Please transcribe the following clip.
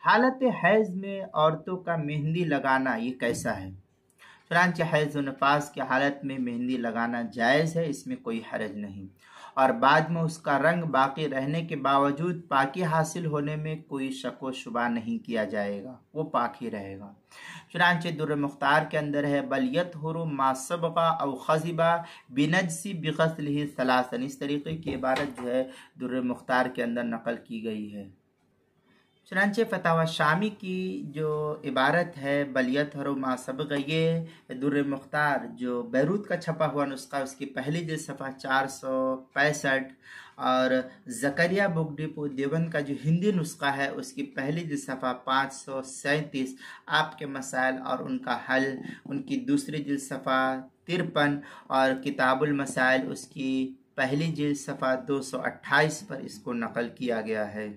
हालत हैज़ में औरतों का मेहंदी लगाना ये कैसा है? चुनांचे हैज़ व नफास की हालत में मेहंदी लगाना जायज़ है, इसमें कोई हरज नहीं, और बाद में उसका रंग बाकी रहने के बावजूद पाकी हासिल होने में कोई शक व शुबा नहीं किया जाएगा, वो पाक ही रहेगा। चुनांचे दुर्र मुख्तार के अंदर है, बल यत्हुरु मा सबगा औ खज़िबा बिनजसी बिगस्लिही सलासन। इस तरीके की इबारत जो है दुर्र मुख्तार के अंदर नकल की गई है। चुनांचे फतावा शामी की जो इबारत है बलियत हरो मा सबग, ये दुर्र मुख्तार जो बैरूत का छपा हुआ नुस्खा, उसकी पहली जिल्द सफ़ा 465, और ज़करिया बुक डिपो देवबंद का जो हिंदी नुस्खा है उसकी पहली जिल्द सफ़ा 537, आपके मसाइल और उनका हल, उनकी दूसरी जिल्द सफ़ा 53, और किताबुल मसाइल उसकी पहली जिल्द सफ़ा 228 पर इसको नकल किया गया है।